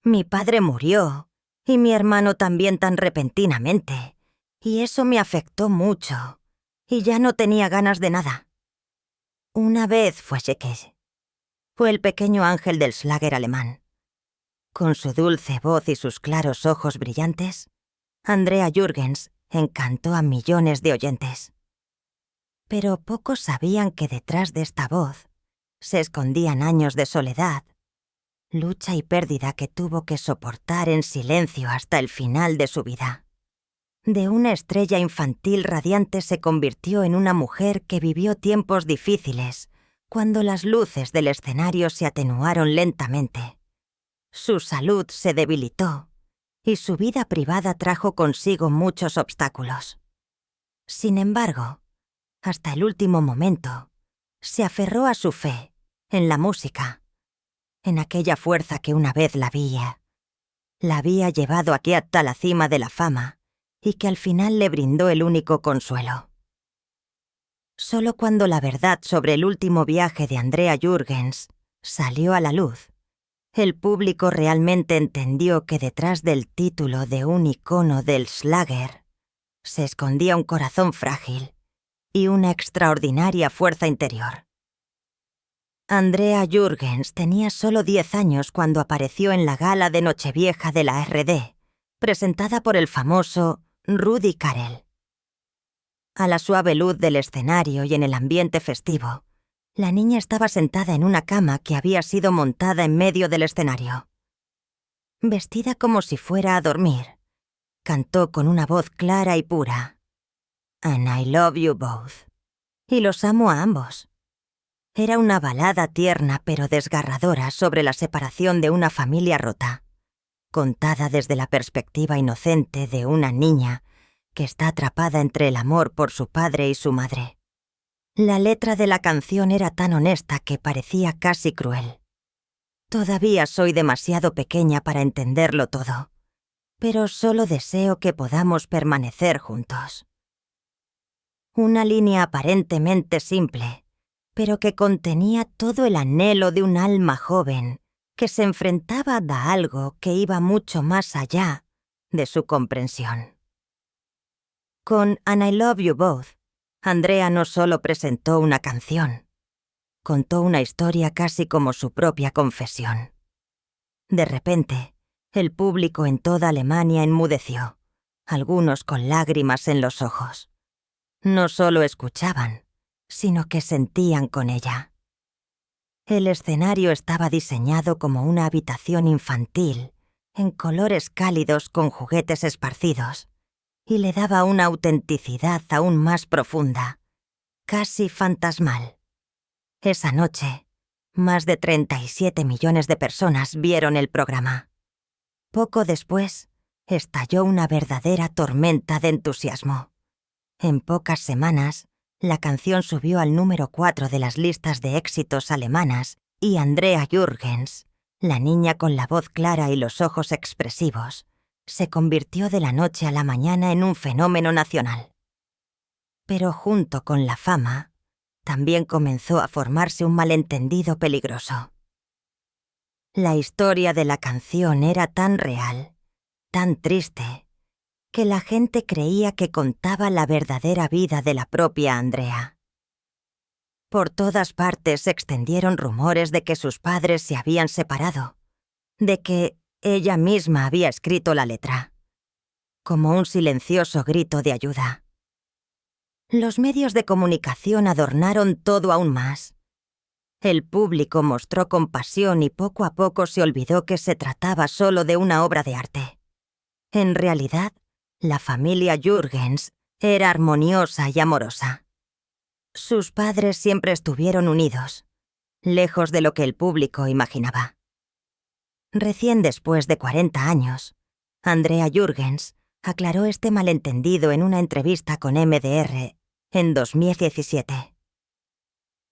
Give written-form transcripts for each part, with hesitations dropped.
Mi padre murió, y mi hermano también tan repentinamente, y eso me afectó mucho, y ya no tenía ganas de nada. Una vez fue Shekes. Fue el pequeño ángel del Schlager alemán. Con su dulce voz y sus claros ojos brillantes, Andrea Jürgens encantó a millones de oyentes. Pero pocos sabían que detrás de esta voz se escondían años de soledad, lucha y pérdida que tuvo que soportar en silencio hasta el final de su vida. De una estrella infantil radiante se convirtió en una mujer que vivió tiempos difíciles, cuando las luces del escenario se atenuaron lentamente. Su salud se debilitó y su vida privada trajo consigo muchos obstáculos. Sin embargo, hasta el último momento, se aferró a su fe en la música, en aquella fuerza que una vez la había llevado aquí hasta la cima de la fama y que al final le brindó el único consuelo. Solo cuando la verdad sobre el último viaje de Andrea Jürgens salió a la luz, el público realmente entendió que detrás del título de un icono del Schlager se escondía un corazón frágil y una extraordinaria fuerza interior. Andrea Jürgens tenía solo 10 años cuando apareció en la gala de Nochevieja de la RD, presentada por el famoso Rudi Carell. A la suave luz del escenario y en el ambiente festivo, la niña estaba sentada en una cama que había sido montada en medio del escenario. Vestida como si fuera a dormir, cantó con una voz clara y pura: "And I love you both". Y los amo a ambos. Era una balada tierna pero desgarradora sobre la separación de una familia rota, contada desde la perspectiva inocente de una niña que está atrapada entre el amor por su padre y su madre. La letra de la canción era tan honesta que parecía casi cruel. Todavía soy demasiado pequeña para entenderlo todo, pero solo deseo que podamos permanecer juntos. Una línea aparentemente simple, pero que contenía todo el anhelo de un alma joven que se enfrentaba a algo que iba mucho más allá de su comprensión. Con And I Love You Both, Andrea no solo presentó una canción, contó una historia casi como su propia confesión. De repente, el público en toda Alemania enmudeció, algunos con lágrimas en los ojos. No solo escuchaban, sino que sentían con ella. El escenario estaba diseñado como una habitación infantil, en colores cálidos con juguetes esparcidos, y le daba una autenticidad aún más profunda, casi fantasmal. Esa noche, más de 37 millones de personas vieron el programa. Poco después, estalló una verdadera tormenta de entusiasmo. En pocas semanas, la canción subió al número 4 de las listas de éxitos alemanas y Andrea Jürgens, la niña con la voz clara y los ojos expresivos, se convirtió de la noche a la mañana en un fenómeno nacional. Pero junto con la fama, también comenzó a formarse un malentendido peligroso. La historia de la canción era tan real, tan triste, que la gente creía que contaba la verdadera vida de la propia Andrea. Por todas partes se extendieron rumores de que sus padres se habían separado, de que ella misma había escrito la letra, como un silencioso grito de ayuda. Los medios de comunicación adornaron todo aún más. El público mostró compasión y poco a poco se olvidó que se trataba solo de una obra de arte. En realidad, la familia Jürgens era armoniosa y amorosa. Sus padres siempre estuvieron unidos, lejos de lo que el público imaginaba. Recién después de 40 años, Andrea Jürgens aclaró este malentendido en una entrevista con MDR en 2017.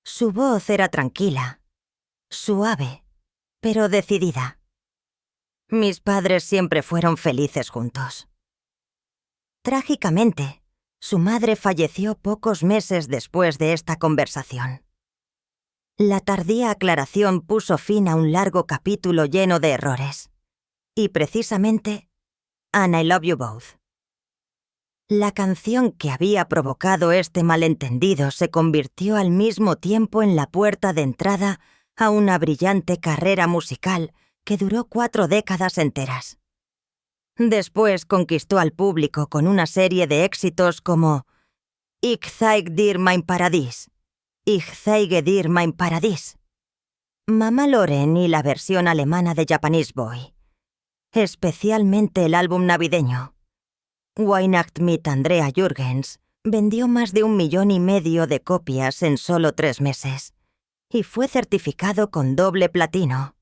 Su voz era tranquila, suave, pero decidida. Mis padres siempre fueron felices juntos. Trágicamente, su madre falleció pocos meses después de esta conversación. La tardía aclaración puso fin a un largo capítulo lleno de errores. Y precisamente, And I Love You Both. La canción que había provocado este malentendido se convirtió al mismo tiempo en la puerta de entrada a una brillante carrera musical que duró 4 décadas enteras. Después conquistó al público con una serie de éxitos como Ich zeig dir mein Paradies, Ich zeige dir mein Paradies, Mama Loren y la versión alemana de Japanese Boy. Especialmente el álbum navideño, Weihnacht mit Andrea Jürgens, vendió más de 1,5 millones de copias en solo 3 meses y fue certificado con doble platino.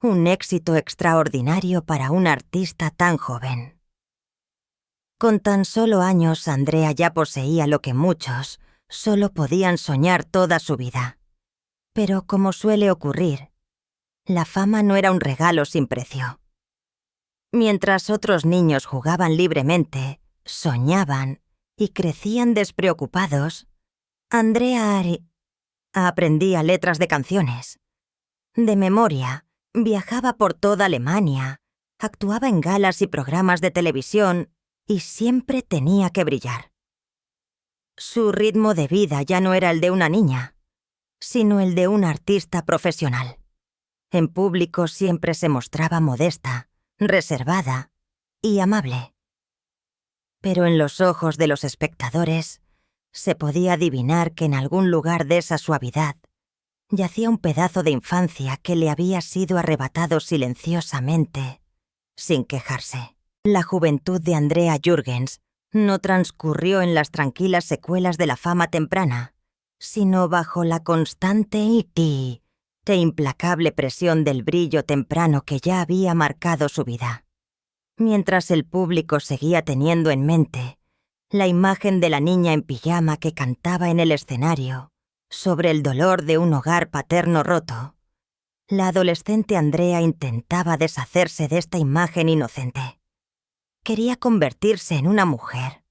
Un éxito extraordinario para un artista tan joven. Con tan solo años, Andrea ya poseía lo que muchos solo podían soñar toda su vida. Pero como suele ocurrir, la fama no era un regalo sin precio. Mientras otros niños jugaban libremente, soñaban y crecían despreocupados, Andrea aprendía letras de canciones. De memoria, viajaba por toda Alemania, actuaba en galas y programas de televisión y siempre tenía que brillar. Su ritmo de vida ya no era el de una niña, sino el de una artista profesional. En público siempre se mostraba modesta, reservada y amable. Pero en los ojos de los espectadores se podía adivinar que en algún lugar de esa suavidad yacía un pedazo de infancia que le había sido arrebatado silenciosamente, sin quejarse. La juventud de Andrea Jürgens no transcurrió en las tranquilas secuelas de la fama temprana, sino bajo la constante e implacable presión del brillo temprano que ya había marcado su vida. Mientras el público seguía teniendo en mente la imagen de la niña en pijama que cantaba en el escenario sobre el dolor de un hogar paterno roto, la adolescente Andrea intentaba deshacerse de esta imagen inocente. Quería convertirse en una mujer,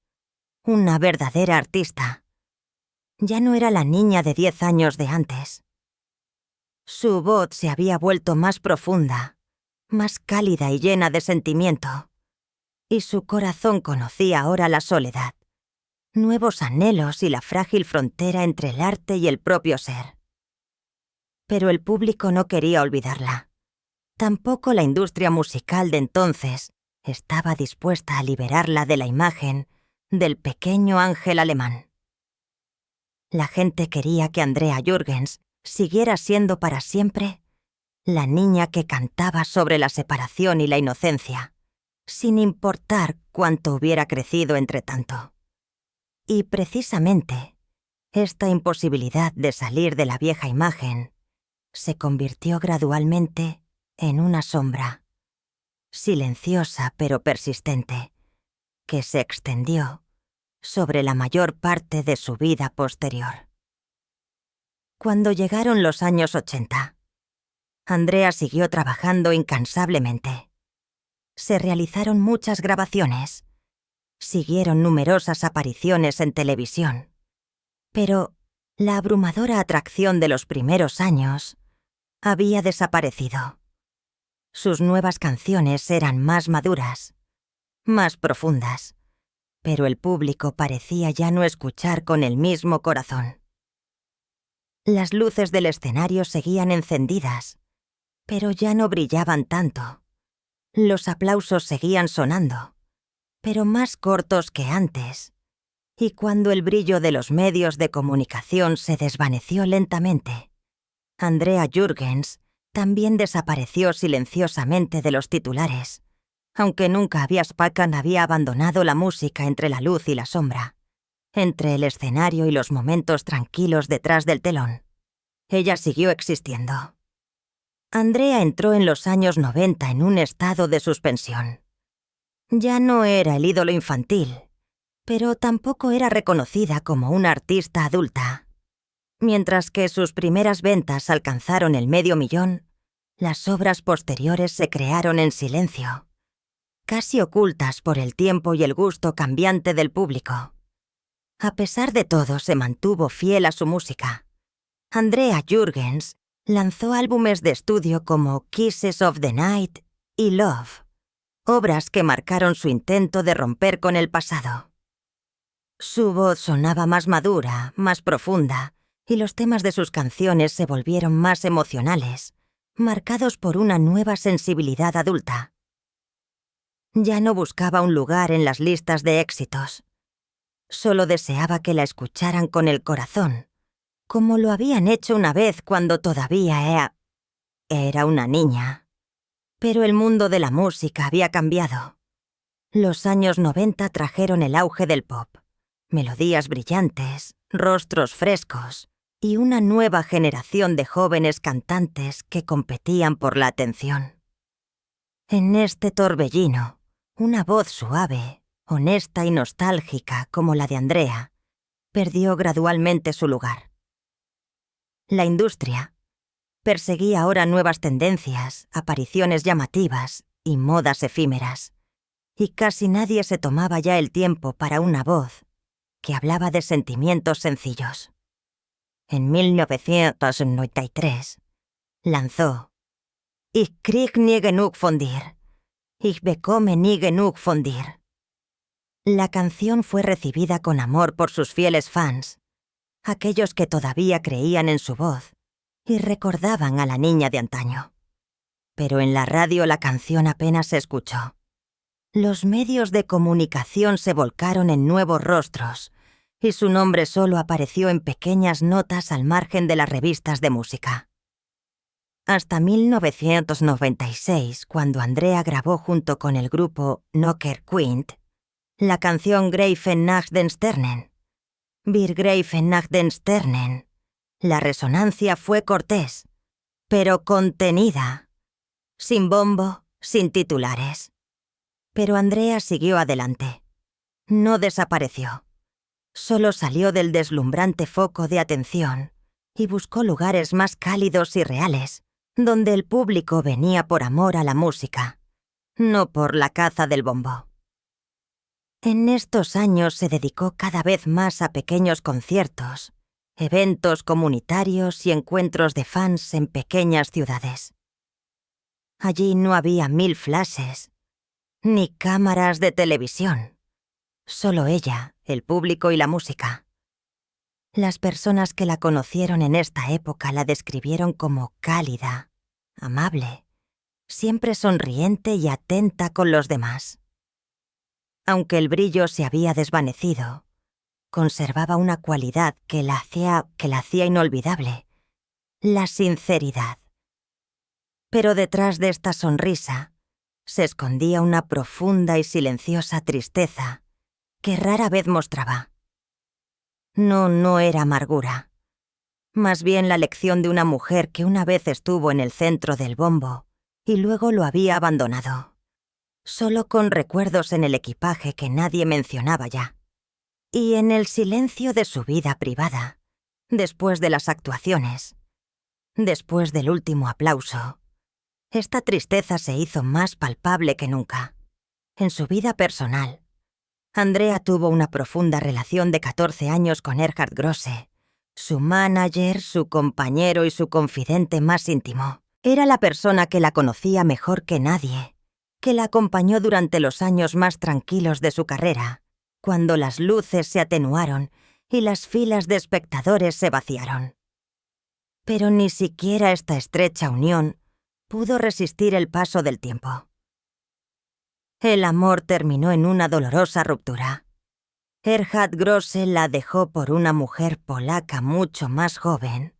una verdadera artista. Ya no era la niña de 10 años de antes. Su voz se había vuelto más profunda, más cálida y llena de sentimiento, y su corazón conocía ahora la soledad, nuevos anhelos y la frágil frontera entre el arte y el propio ser. Pero el público no quería olvidarla. Tampoco la industria musical de entonces estaba dispuesta a liberarla de la imagen del pequeño ángel alemán. La gente quería que Andrea Jürgens siguiera siendo para siempre la niña que cantaba sobre la separación y la inocencia, sin importar cuánto hubiera crecido entre tanto. Y precisamente, esta imposibilidad de salir de la vieja imagen se convirtió gradualmente en una sombra, silenciosa pero persistente, que se extendió sobre la mayor parte de su vida posterior. Cuando llegaron los años 80, Andrea siguió trabajando incansablemente. Se realizaron muchas grabaciones, siguieron numerosas apariciones en televisión, pero la abrumadora atracción de los primeros años había desaparecido. Sus nuevas canciones eran más maduras, más profundas, pero el público parecía ya no escuchar con el mismo corazón. Las luces del escenario seguían encendidas, pero ya no brillaban tanto. Los aplausos seguían sonando, pero más cortos que antes. Y cuando el brillo de los medios de comunicación se desvaneció lentamente, Andrea Jürgens también desapareció silenciosamente de los titulares, aunque nunca había abandonado la música entre la luz y la sombra, entre el escenario y los momentos tranquilos detrás del telón. Ella siguió existiendo. Andrea entró en los años 90 en un estado de suspensión. Ya no era el ídolo infantil, pero tampoco era reconocida como una artista adulta. Mientras que sus primeras ventas alcanzaron el 500,000, las obras posteriores se crearon en silencio, casi ocultas por el tiempo y el gusto cambiante del público. A pesar de todo, se mantuvo fiel a su música. Andrea Jürgens lanzó álbumes de estudio como Kisses of the Night y Love, obras que marcaron su intento de romper con el pasado. Su voz sonaba más madura, más profunda, y los temas de sus canciones se volvieron más emocionales, marcados por una nueva sensibilidad adulta. Ya no buscaba un lugar en las listas de éxitos. Solo deseaba que la escucharan con el corazón, como lo habían hecho una vez cuando todavía era una niña. Pero el mundo de la música había cambiado. Los años 90 trajeron el auge del pop, melodías brillantes, rostros frescos y una nueva generación de jóvenes cantantes que competían por la atención. En este torbellino, una voz suave, honesta y nostálgica como la de Andrea, perdió gradualmente su lugar. La industria perseguía ahora nuevas tendencias, apariciones llamativas y modas efímeras, y casi nadie se tomaba ya el tiempo para una voz que hablaba de sentimientos sencillos. En 1993 lanzó Ich krieg nie genug von dir, ich bekomme nie genug von dir. La canción fue recibida con amor por sus fieles fans, aquellos que todavía creían en su voz y recordaban a la niña de antaño. Pero en la radio la canción apenas se escuchó. Los medios de comunicación se volcaron en nuevos rostros y su nombre solo apareció en pequeñas notas al margen de las revistas de música. Hasta 1996, cuando Andrea grabó junto con el grupo Knocker Quint la canción Greifen nach den Sternen. Wir greifen nach den Sternen. La resonancia fue cortés, pero contenida, sin bombo, sin titulares. Pero Andrea siguió adelante. No desapareció. Solo salió del deslumbrante foco de atención y buscó lugares más cálidos y reales, donde el público venía por amor a la música, no por la caza del bombo. En estos años se dedicó cada vez más a pequeños conciertos, eventos comunitarios y encuentros de fans en pequeñas ciudades. Allí no había 1000 flashes, ni cámaras de televisión. Solo ella, el público y la música. Las personas que la conocieron en esta época la describieron como cálida, amable, siempre sonriente y atenta con los demás. Aunque el brillo se había desvanecido, conservaba una cualidad que la hacía inolvidable: la sinceridad. Pero detrás de esta sonrisa se escondía una profunda y silenciosa tristeza que rara vez mostraba. No era amargura. Más bien la lección de una mujer que una vez estuvo en el centro del bombo y luego lo había abandonado, solo con recuerdos en el equipaje que nadie mencionaba ya. Y en el silencio de su vida privada, después de las actuaciones, después del último aplauso, esta tristeza se hizo más palpable que nunca. En su vida personal, Andrea tuvo una profunda relación de 14 años con Erhard Grosse, su manager, su compañero y su confidente más íntimo. Era la persona que la conocía mejor que nadie, que la acompañó durante los años más tranquilos de su carrera, cuando las luces se atenuaron y las filas de espectadores se vaciaron. Pero ni siquiera esta estrecha unión pudo resistir el paso del tiempo. El amor terminó en una dolorosa ruptura. Erhard Grosse la dejó por una mujer polaca mucho más joven,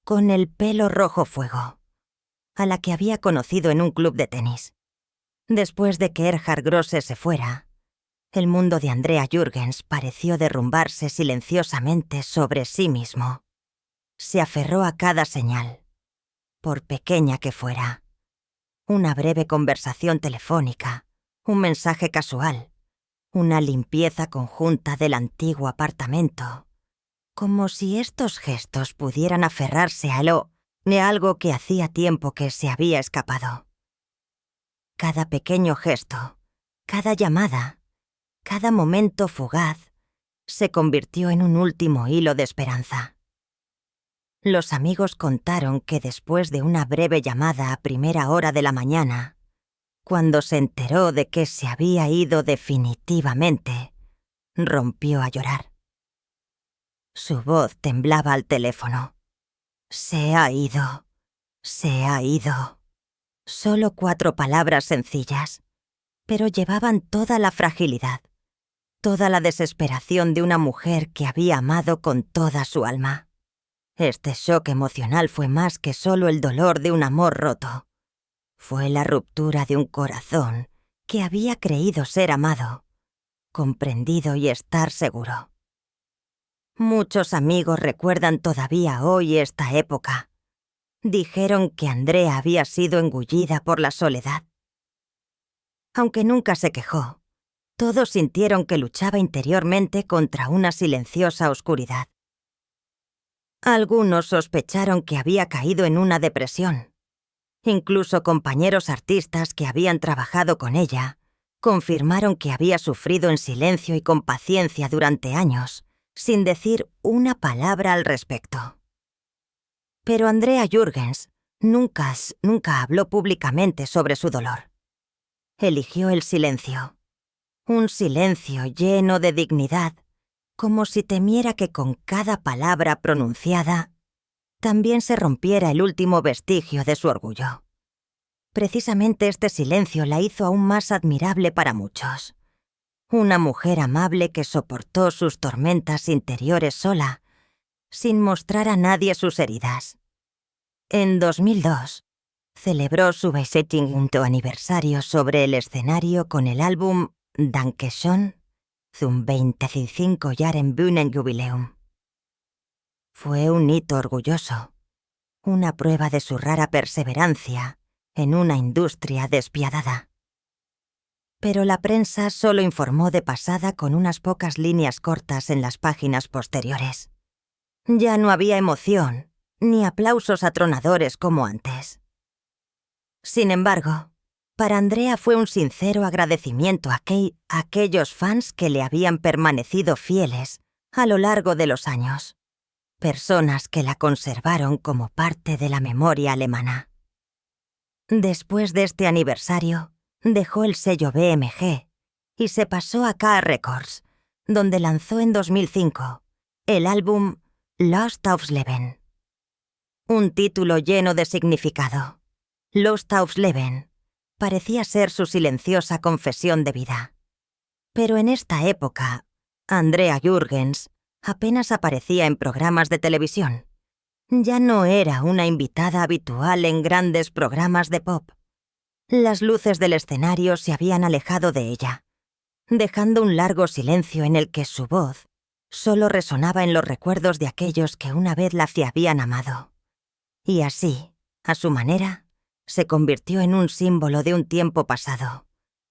con el pelo rojo fuego, a la que había conocido en un club de tenis. Después de que Erhard Grosse se fuera, el mundo de Andrea Jürgens pareció derrumbarse silenciosamente sobre sí mismo. Se aferró a cada señal, por pequeña que fuera. Una breve conversación telefónica, un mensaje casual, una limpieza conjunta del antiguo apartamento, como si estos gestos pudieran aferrarse a algo que hacía tiempo que se había escapado. Cada pequeño gesto, cada llamada, cada momento fugaz se convirtió en un último hilo de esperanza. Los amigos contaron que después de una breve llamada a primera hora de la mañana, cuando se enteró de que se había ido definitivamente, rompió a llorar. Su voz temblaba al teléfono. Se ha ido. Se ha ido. Solo 4 palabras sencillas, pero llevaban toda la fragilidad, toda la desesperación de una mujer que había amado con toda su alma. Este shock emocional fue más que solo el dolor de un amor roto. Fue la ruptura de un corazón que había creído ser amado, comprendido y estar seguro. Muchos amigos recuerdan todavía hoy esta época. Dijeron que Andrea había sido engullida por la soledad. Aunque nunca se quejó, todos sintieron que luchaba interiormente contra una silenciosa oscuridad. Algunos sospecharon que había caído en una depresión. Incluso compañeros artistas que habían trabajado con ella confirmaron que había sufrido en silencio y con paciencia durante años, sin decir una palabra al respecto. Pero Andrea Jürgens nunca habló públicamente sobre su dolor. Eligió el silencio. Un silencio lleno de dignidad, como si temiera que con cada palabra pronunciada también se rompiera el último vestigio de su orgullo. Precisamente este silencio la hizo aún más admirable para muchos. Una mujer amable que soportó sus tormentas interiores sola, sin mostrar a nadie sus heridas. En 2002, celebró su 25. aniversario sobre el escenario con el álbum Dankeschön zum 25 Jahren Bühnenjubiläum. Fue un hito orgulloso, una prueba de su rara perseverancia en una industria despiadada. Pero la prensa solo informó de pasada con unas pocas líneas cortas en las páginas posteriores. Ya no había emoción, ni aplausos atronadores como antes. Sin embargo, para Andrea fue un sincero agradecimiento a aquellos fans que le habían permanecido fieles a lo largo de los años, personas que la conservaron como parte de la memoria alemana. Después de este aniversario, dejó el sello BMG y se pasó a K Records, donde lanzó en 2005 el álbum Lust aufs Leben. Un título lleno de significado. Lust aufs Leben parecía ser su silenciosa confesión de vida. Pero en esta época, Andrea Jürgens apenas aparecía en programas de televisión. Ya no era una invitada habitual en grandes programas de pop. Las luces del escenario se habían alejado de ella, dejando un largo silencio en el que su voz solo resonaba en los recuerdos de aquellos que una vez la habían amado. Y así, a su manera, se convirtió en un símbolo de un tiempo pasado,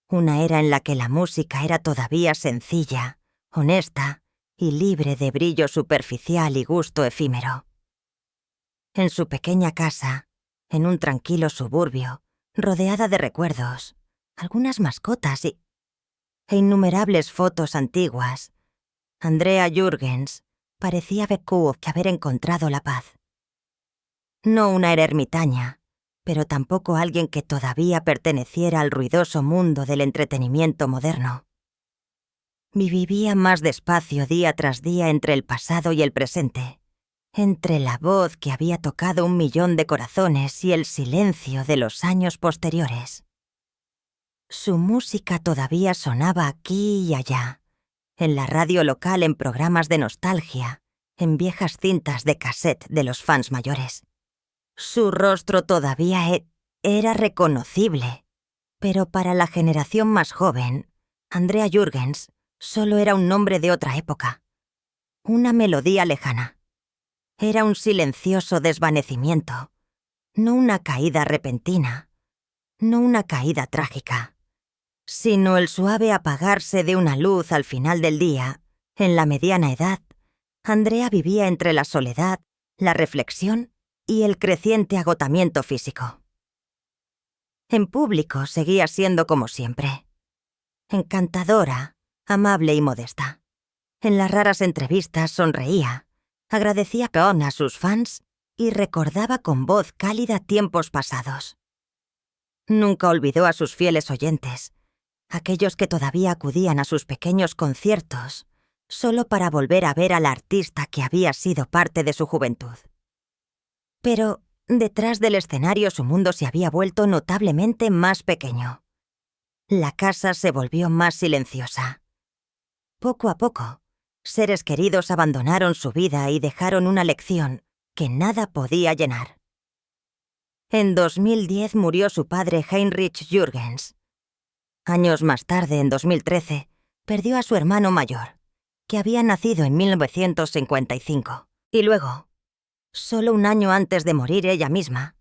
una era en la que la música era todavía sencilla, honesta y libre de brillo superficial y gusto efímero. En su pequeña casa, en un tranquilo suburbio, rodeada de recuerdos, algunas mascotas e innumerables fotos antiguas, Andrea Jürgens parecía haber encontrado la paz. No una ermitaña, pero tampoco alguien que todavía perteneciera al ruidoso mundo del entretenimiento moderno. Vivía más despacio día tras día entre el pasado y el presente, entre la voz que había tocado 1.000.000 de corazones y el silencio de los años posteriores. Su música todavía sonaba aquí y allá, en la radio local, en programas de nostalgia, en viejas cintas de cassette de los fans mayores. Su rostro todavía era reconocible, pero para la generación más joven, Andrea Jürgens solo era un nombre de otra época, una melodía lejana. Era un silencioso desvanecimiento, no una caída repentina, no una caída trágica, sino el suave apagarse de una luz al final del día. En la mediana edad, Andrea vivía entre la soledad, la reflexión y el creciente agotamiento físico. En público seguía siendo como siempre, encantadora, amable y modesta. En las raras entrevistas sonreía, agradecía a sus fans y recordaba con voz cálida tiempos pasados. Nunca olvidó a sus fieles oyentes, aquellos que todavía acudían a sus pequeños conciertos, solo para volver a ver al artista que había sido parte de su juventud. Pero detrás del escenario su mundo se había vuelto notablemente más pequeño. La casa se volvió más silenciosa. Poco a poco, seres queridos abandonaron su vida y dejaron una lección que nada podía llenar. En 2010 murió su padre Heinrich Jürgens. Años más tarde, en 2013, perdió a su hermano mayor, que había nacido en 1955. Y luego, solo un año antes de morir ella misma,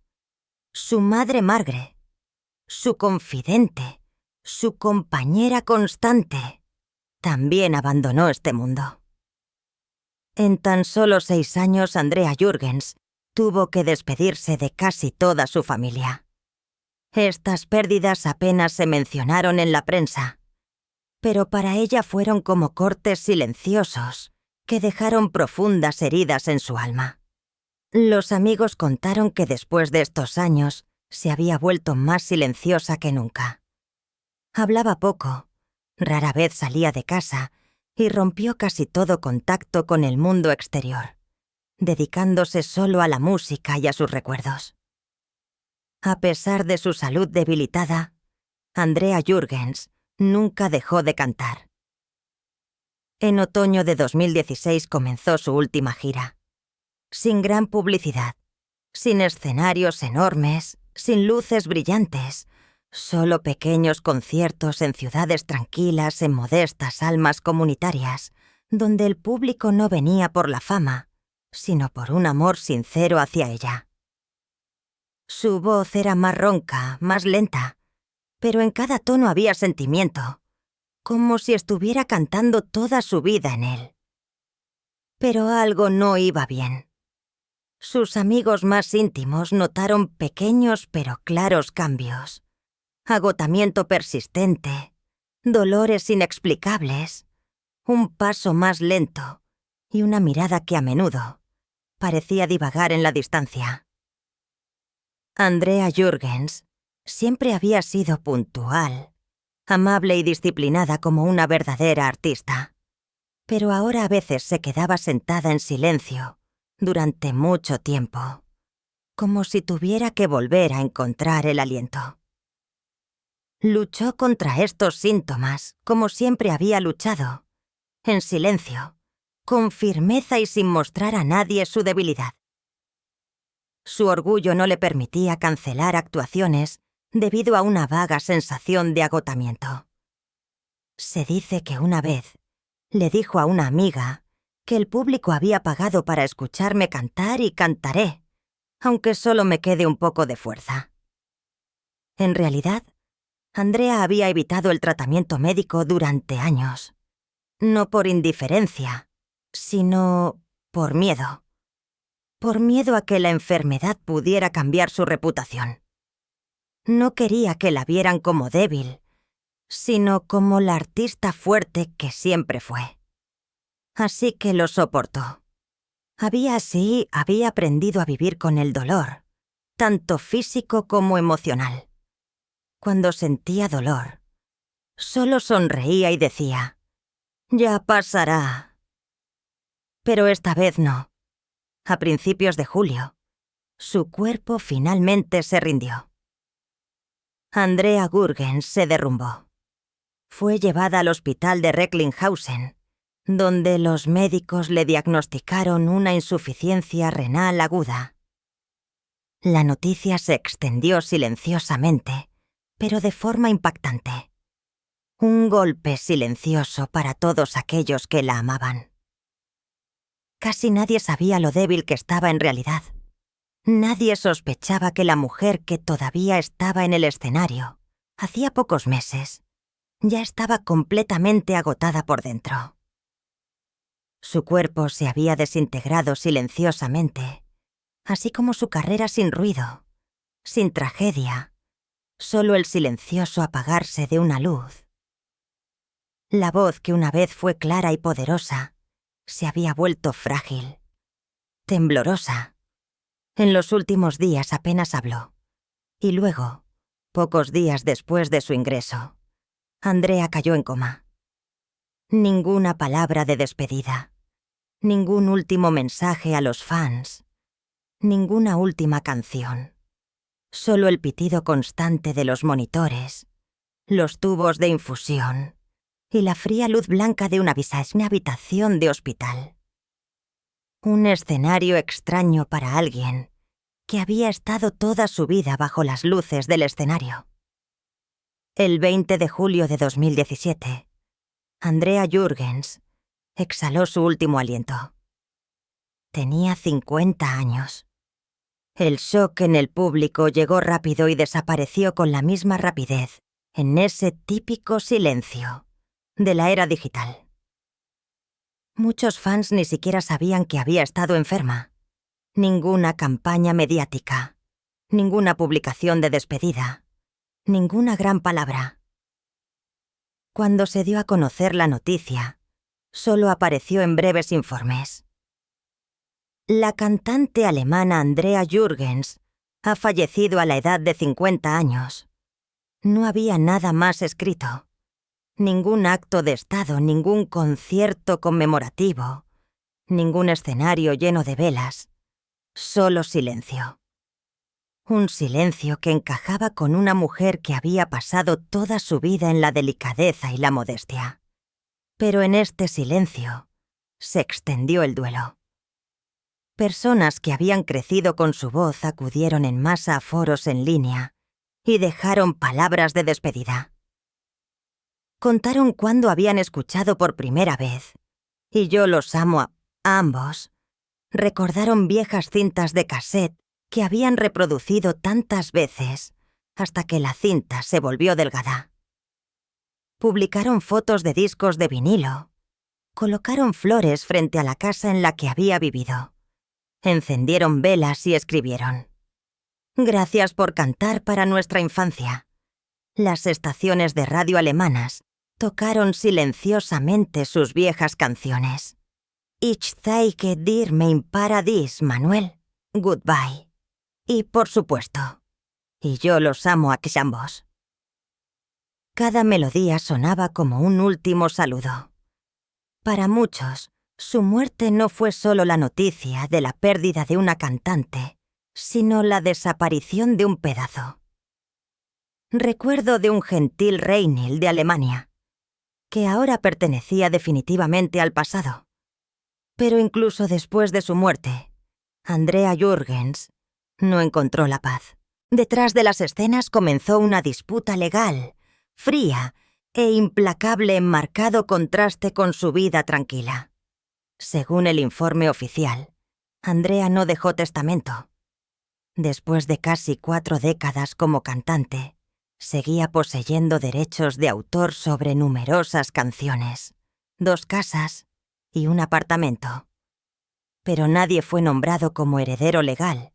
su madre Margaret, su confidente, su compañera constante, también abandonó este mundo. En tan solo 6 años, Andrea Jürgens tuvo que despedirse de casi toda su familia. Estas pérdidas apenas se mencionaron en la prensa, pero para ella fueron como cortes silenciosos que dejaron profundas heridas en su alma. Los amigos contaron que después de estos años se había vuelto más silenciosa que nunca. Hablaba poco, rara vez salía de casa y rompió casi todo contacto con el mundo exterior, dedicándose solo a la música y a sus recuerdos. A pesar de su salud debilitada, Andrea Jürgens nunca dejó de cantar. En otoño de 2016 comenzó su última gira. Sin gran publicidad, sin escenarios enormes, sin luces brillantes, solo pequeños conciertos en ciudades tranquilas, en modestas almas comunitarias, donde el público no venía por la fama, sino por un amor sincero hacia ella. Su voz era más ronca, más lenta, pero en cada tono había sentimiento, como si estuviera cantando toda su vida en él. Pero algo no iba bien. Sus amigos más íntimos notaron pequeños pero claros cambios. Agotamiento persistente, dolores inexplicables, un paso más lento y una mirada que a menudo parecía divagar en la distancia. Andrea Jürgens siempre había sido puntual, amable y disciplinada como una verdadera artista, pero ahora a veces se quedaba sentada en silencio durante mucho tiempo, como si tuviera que volver a encontrar el aliento. Luchó contra estos síntomas, como siempre había luchado, en silencio, con firmeza y sin mostrar a nadie su debilidad. Su orgullo no le permitía cancelar actuaciones debido a una vaga sensación de agotamiento. Se dice que una vez le dijo a una amiga que el público había pagado para escucharme cantar y cantaré, aunque solo me quede un poco de fuerza. En realidad, Andrea había evitado el tratamiento médico durante años, no por indiferencia, sino por miedo. Por miedo a que la enfermedad pudiera cambiar su reputación. No quería que la vieran como débil, sino como la artista fuerte que siempre fue. Así que lo soportó. Había aprendido a vivir con el dolor, tanto físico como emocional. Cuando sentía dolor, solo sonreía y decía, «Ya pasará». Pero esta vez no. A principios de julio, su cuerpo finalmente se rindió. Andrea Jürgens se derrumbó. Fue llevada al hospital de Recklinghausen, donde los médicos le diagnosticaron una insuficiencia renal aguda. La noticia se extendió silenciosamente, pero de forma impactante. Un golpe silencioso para todos aquellos que la amaban. Casi nadie sabía lo débil que estaba en realidad. Nadie sospechaba que la mujer que todavía estaba en el escenario, hacía pocos meses, ya estaba completamente agotada por dentro. Su cuerpo se había desintegrado silenciosamente, así como su carrera sin ruido, sin tragedia, solo el silencioso apagarse de una luz. La voz que una vez fue clara y poderosa se había vuelto frágil, temblorosa, En los últimos días apenas habló. Y luego, pocos días después de su ingreso, Andrea cayó en coma. Ninguna palabra de despedida, ningún último mensaje a los fans, ninguna última canción. Solo el pitido constante de los monitores, los tubos de infusión y la fría luz blanca de una habitación de hospital. Un escenario extraño para alguien que había estado toda su vida bajo las luces del escenario. El 20 de julio de 2017, Andrea Jürgens exhaló su último aliento. Tenía 50 años. El shock en el público llegó rápido y desapareció con la misma rapidez en ese típico silencio de la era digital. Muchos fans ni siquiera sabían que había estado enferma. Ninguna campaña mediática, ninguna publicación de despedida, ninguna gran palabra. Cuando se dio a conocer la noticia, solo apareció en breves informes. La cantante alemana Andrea Jürgens ha fallecido a la edad de 50 años. No había nada más escrito. Ningún acto de estado, ningún concierto conmemorativo, ningún escenario lleno de velas. Solo silencio. Un silencio que encajaba con una mujer que había pasado toda su vida en la delicadeza y la modestia. Pero en este silencio se extendió el duelo. Personas que habían crecido con su voz acudieron en masa a foros en línea y dejaron palabras de despedida. Contaron cuándo habían escuchado por primera vez, y yo los amo a ambos. Recordaron viejas cintas de cassette que habían reproducido tantas veces hasta que la cinta se volvió delgada. Publicaron fotos de discos de vinilo. Colocaron flores frente a la casa en la que había vivido. Encendieron velas y escribieron: «Gracias por cantar para nuestra infancia». Las estaciones de radio alemanas tocaron silenciosamente sus viejas canciones. Ich zeige dir mein Paradies, Manuel. Goodbye. Y por supuesto, y yo los amo a ambos. Cada melodía sonaba como un último saludo. Para muchos, su muerte no fue solo la noticia de la pérdida de una cantante, sino la desaparición de un pedazo. Recuerdo de un gentil Reinl de Alemania, que ahora pertenecía definitivamente al pasado. Pero incluso después de su muerte, Andrea Jürgens no encontró la paz. Detrás de las escenas comenzó una disputa legal, fría e implacable en marcado contraste con su vida tranquila. Según el informe oficial, Andrea no dejó testamento. Después de casi 4 décadas como cantante, seguía poseyendo derechos de autor sobre numerosas canciones, 2 casas y un apartamento. Pero nadie fue nombrado como heredero legal,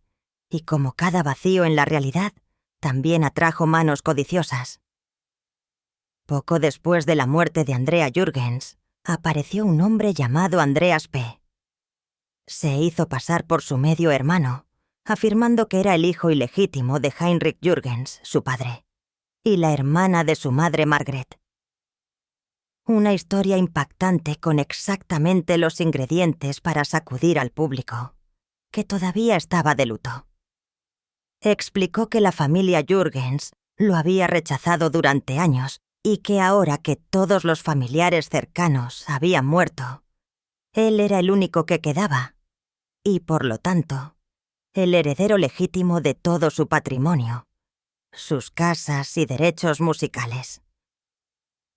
y como cada vacío en la realidad, también atrajo manos codiciosas. Poco después de la muerte de Andrea Jürgens, apareció un hombre llamado Andreas P. Se hizo pasar por su medio hermano, afirmando que era el hijo ilegítimo de Heinrich Jürgens, su padre, y la hermana de su madre Margret. Una historia impactante con exactamente los ingredientes para sacudir al público, que todavía estaba de luto. Explicó que la familia Jürgens lo había rechazado durante años y que ahora que todos los familiares cercanos habían muerto, él era el único que quedaba y, por lo tanto, el heredero legítimo de todo su patrimonio, sus casas y derechos musicales.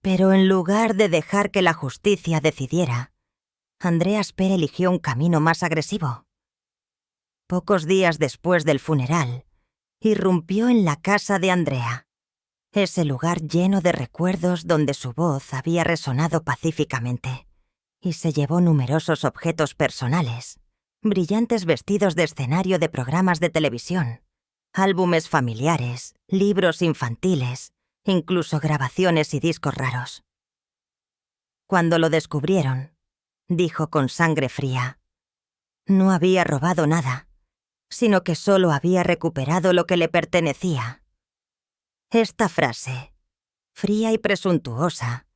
Pero en lugar de dejar que la justicia decidiera, Andreas P. eligió un camino más agresivo. Pocos días después del funeral, irrumpió en la casa de Andrea, ese lugar lleno de recuerdos donde su voz había resonado pacíficamente, y se llevó numerosos objetos personales, brillantes vestidos de escenario de programas de televisión, álbumes familiares, libros infantiles, incluso grabaciones y discos raros. Cuando lo descubrieron, dijo con sangre fría: «No había robado nada. sino que solo había recuperado lo que le pertenecía. Esta frase, fría y presuntuosa,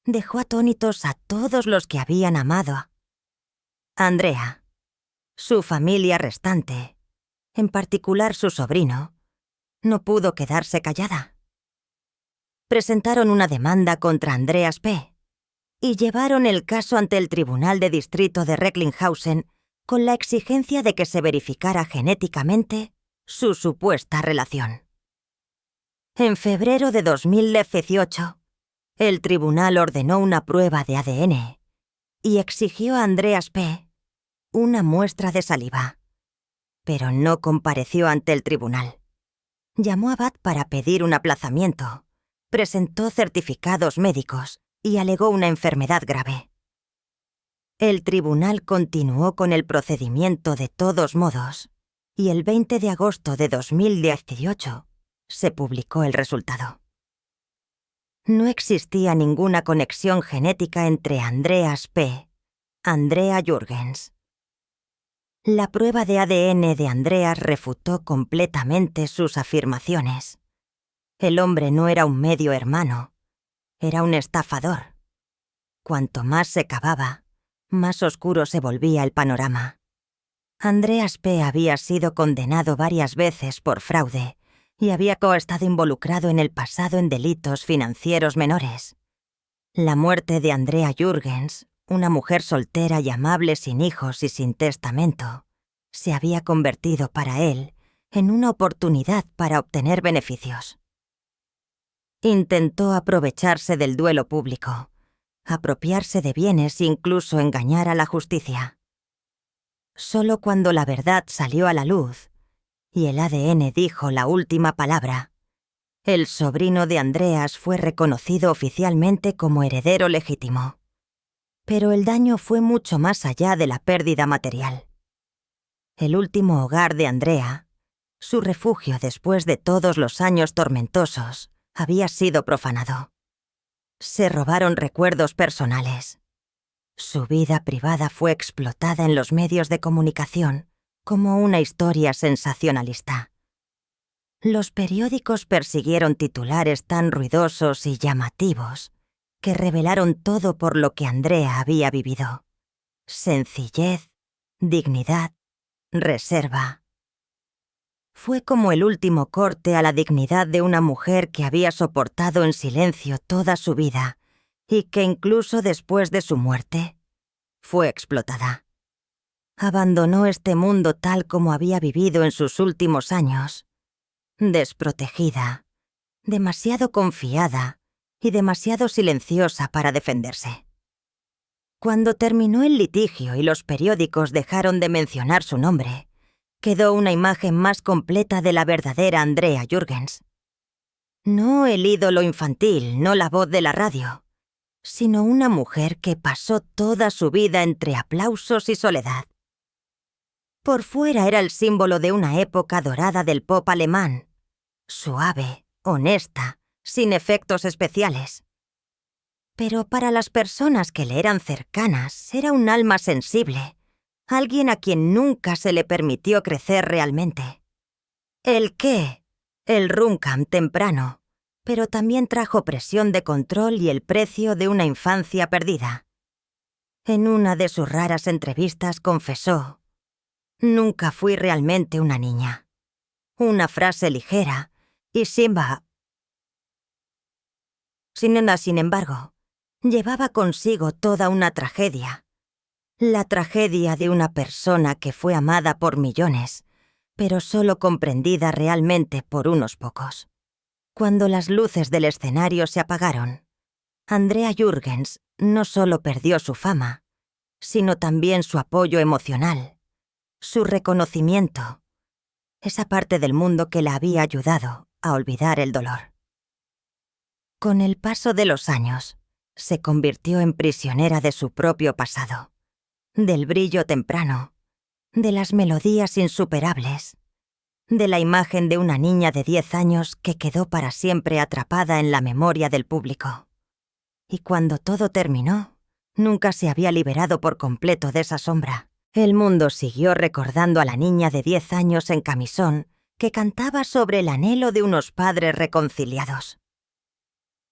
dejó atónitos a todos los que habían amado a Andrea. Su familia restante, en particular su sobrino, no pudo quedarse callada. Presentaron una demanda contra Andreas P. y llevaron el caso ante el Tribunal de Distrito de Recklinghausen con la exigencia de que se verificara genéticamente su supuesta relación. En febrero de 2018, el tribunal ordenó una prueba de ADN y exigió a Andreas P. una muestra de saliva, pero no compareció ante el tribunal. Llamó a Bad para pedir un aplazamiento, presentó certificados médicos y alegó una enfermedad grave. El tribunal continuó con el procedimiento de todos modos, y el 20 de agosto de 2018 se publicó el resultado. No existía ninguna conexión genética entre Andreas P. Andrea Jürgens. La prueba de ADN de Andreas refutó completamente sus afirmaciones. El hombre no era un medio hermano, era un estafador. Cuanto más se cavaba, más oscuro se volvía el panorama. Andreas P. había sido condenado varias veces por fraude y había estado involucrado en el pasado en delitos financieros menores. La muerte de Andrea Jürgens, una mujer soltera y amable sin hijos y sin testamento, se había convertido para él en una oportunidad para obtener beneficios. Intentó aprovecharse del duelo público, apropiarse de bienes e incluso engañar a la justicia. Solo cuando la verdad salió a la luz y el ADN dijo la última palabra, el sobrino de Andreas fue reconocido oficialmente como heredero legítimo. Pero el daño fue mucho más allá de la pérdida material. El último hogar de Andrea, su refugio después de todos los años tormentosos, había sido profanado. Se robaron recuerdos personales. Su vida privada fue explotada en los medios de comunicación como una historia sensacionalista. Los periódicos persiguieron titulares tan ruidosos y llamativos que revelaron todo por lo que Andrea había vivido. Sencillez, dignidad, reserva. Fue como el último corte a la dignidad de una mujer que había soportado en silencio toda su vida y que incluso después de su muerte fue explotada. Abandonó este mundo tal como había vivido en sus últimos años, desprotegida, demasiado confiada y demasiado silenciosa para defenderse. Cuando terminó el litigio y los periódicos dejaron de mencionar su nombre, quedó una imagen más completa de la verdadera Andrea Jürgens. No el ídolo infantil, no la voz de la radio, sino una mujer que pasó toda su vida entre aplausos y soledad. Por fuera era el símbolo de una época dorada del pop alemán, suave, honesta, sin efectos especiales. Pero para las personas que le eran cercanas, era un alma sensible, alguien a quien nunca se le permitió crecer realmente. El Runkamp temprano, pero también trajo presión de control y el precio de una infancia perdida. En una de sus raras entrevistas confesó: «Nunca fui realmente una niña». Una frase ligera y sin embargo, llevaba consigo toda una tragedia. La tragedia de una persona que fue amada por millones, pero solo comprendida realmente por unos pocos. Cuando las luces del escenario se apagaron, Andrea Jürgens no solo perdió su fama, sino también su apoyo emocional, su reconocimiento, esa parte del mundo que la había ayudado a olvidar el dolor. Con el paso de los años, se convirtió en prisionera de su propio pasado, del brillo temprano, de las melodías insuperables, de la imagen de una niña de 10 años que quedó para siempre atrapada en la memoria del público. Y cuando todo terminó, nunca se había liberado por completo de esa sombra, El mundo siguió recordando a la niña de 10 años en camisón que cantaba sobre el anhelo de unos padres reconciliados.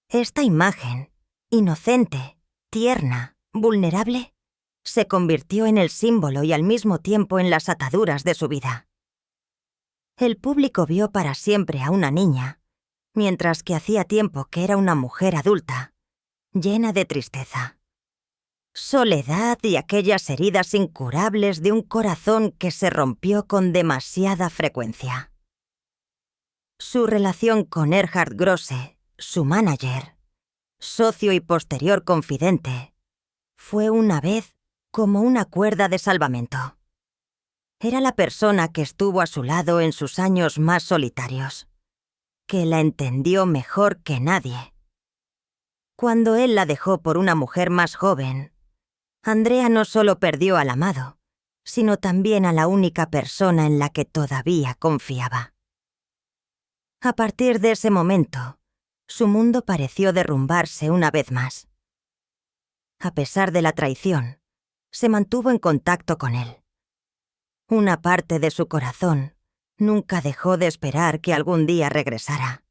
Esta imagen, inocente, tierna, vulnerable, se convirtió en el símbolo y al mismo tiempo en las ataduras de su vida. El público vio para siempre a una niña, mientras que hacía tiempo que era una mujer adulta, llena de tristeza, soledad y aquellas heridas incurables de un corazón que se rompió con demasiada frecuencia. Su relación con Erhard Grosse, su manager, socio y posterior confidente, fue una vez como una cuerda de salvamento. Era la persona que estuvo a su lado en sus años más solitarios, que la entendió mejor que nadie. Cuando él la dejó por una mujer más joven, Andrea no solo perdió al amado, sino también a la única persona en la que todavía confiaba. A partir de ese momento, su mundo pareció derrumbarse una vez más. A pesar de la traición, se mantuvo en contacto con él. Una parte de su corazón nunca dejó de esperar que algún día regresara.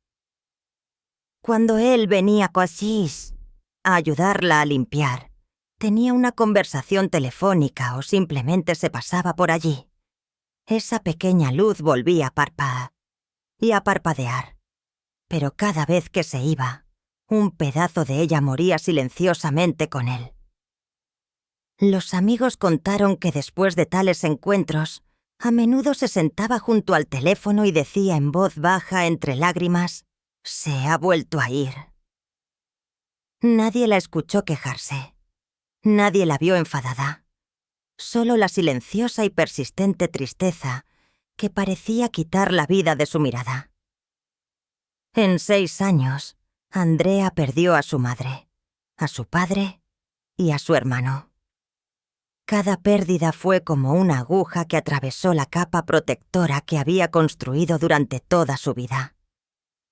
Cuando él venía a Cochise a ayudarla a limpiar, tenía una conversación telefónica o simplemente se pasaba por allí, esa pequeña luz volvía a parpadear. Pero cada vez que se iba, un pedazo de ella moría silenciosamente con él. Los amigos contaron que después de tales encuentros, a menudo se sentaba junto al teléfono y decía en voz baja entre lágrimas: «Se ha vuelto a ir». Nadie la escuchó quejarse. Nadie la vio enfadada. Solo la silenciosa y persistente tristeza que parecía quitar la vida de su mirada. En 6 años, Andrea perdió a su madre, a su padre y a su hermano. Cada pérdida fue como una aguja que atravesó la capa protectora que había construido durante toda su vida.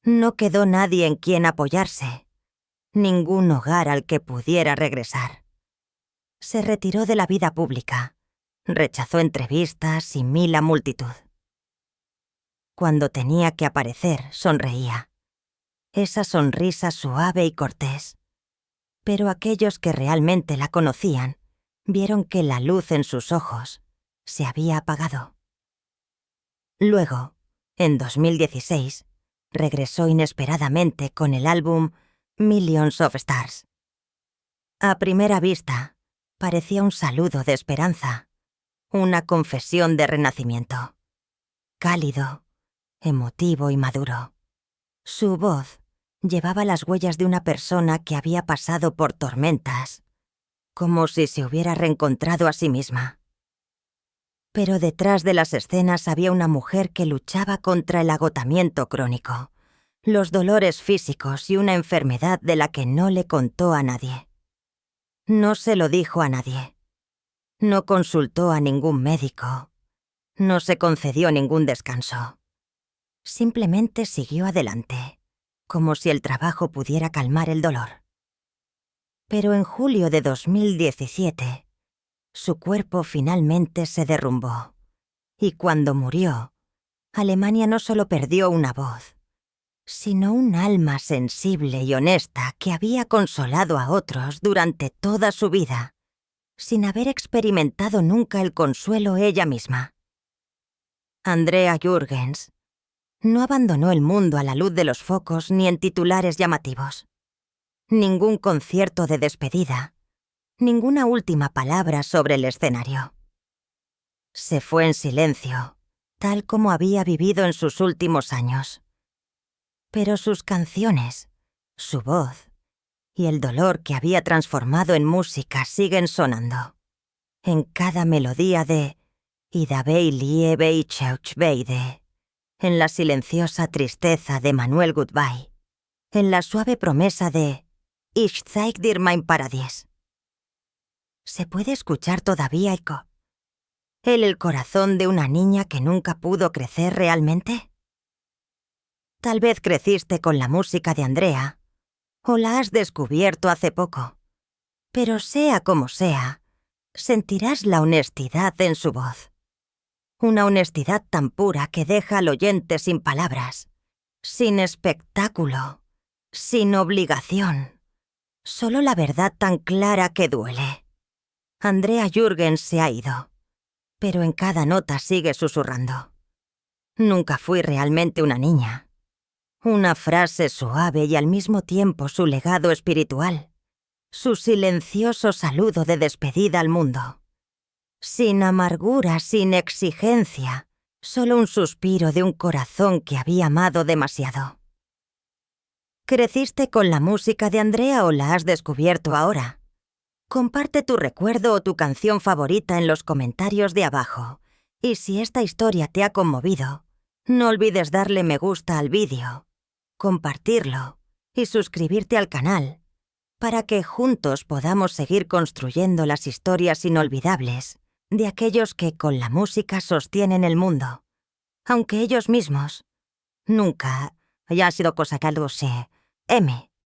No quedó nadie en quien apoyarse, ningún hogar al que pudiera regresar. Se retiró de la vida pública, rechazó entrevistas y mil a multitud. Cuando tenía que aparecer, sonreía. Esa sonrisa suave y cortés. Pero aquellos que realmente la conocían vieron que la luz en sus ojos se había apagado. Luego, en 2016, regresó inesperadamente con el álbum Millions of Stars. A primera vista, parecía un saludo de esperanza, una confesión de renacimiento. Cálido, emotivo y maduro. Su voz llevaba las huellas de una persona que había pasado por tormentas, como si se hubiera reencontrado a sí misma. Pero detrás de las escenas había una mujer que luchaba contra el agotamiento crónico, los dolores físicos y una enfermedad de la que no le contó a nadie. No se lo dijo a nadie. No consultó a ningún médico. No se concedió ningún descanso. Simplemente siguió adelante, como si el trabajo pudiera calmar el dolor. Pero en julio de 2017, su cuerpo finalmente se derrumbó. Y cuando murió, Alemania no solo perdió una voz, sino un alma sensible y honesta que había consolado a otros durante toda su vida, sin haber experimentado nunca el consuelo ella misma. Andrea Jürgens no abandonó el mundo a la luz de los focos ni en titulares llamativos. Ningún concierto de despedida, ninguna última palabra sobre el escenario. Se fue en silencio, tal como había vivido en sus últimos años. Pero sus canciones, su voz y el dolor que había transformado en música siguen sonando. En cada melodía de «Ida Bailey Beicheuch Beide», en la silenciosa tristeza de Manuel Goodbye, en la suave promesa de «Ich zeig dir mein Paradies». Se puede escuchar todavía el corazón de una niña que nunca pudo crecer realmente. Tal vez creciste con la música de Andrea, o la has descubierto hace poco. Pero sea como sea, sentirás la honestidad en su voz. Una honestidad tan pura que deja al oyente sin palabras, sin espectáculo, sin obligación. Solo la verdad tan clara que duele. Andrea Jürgens se ha ido, pero en cada nota sigue susurrando. Nunca fui realmente una niña. Una frase suave y al mismo tiempo su legado espiritual. Su silencioso saludo de despedida al mundo. Sin amargura, sin exigencia, solo un suspiro de un corazón que había amado demasiado. ¿Creciste con la música de Andrea o la has descubierto ahora? Comparte tu recuerdo o tu canción favorita en los comentarios de abajo. Y si esta historia te ha conmovido, no olvides darle me gusta al vídeo, compartirlo y suscribirte al canal para que juntos podamos seguir construyendo las historias inolvidables de aquellos que con la música sostienen el mundo, aunque ellos mismos nunca haya sido cosa que algo se M.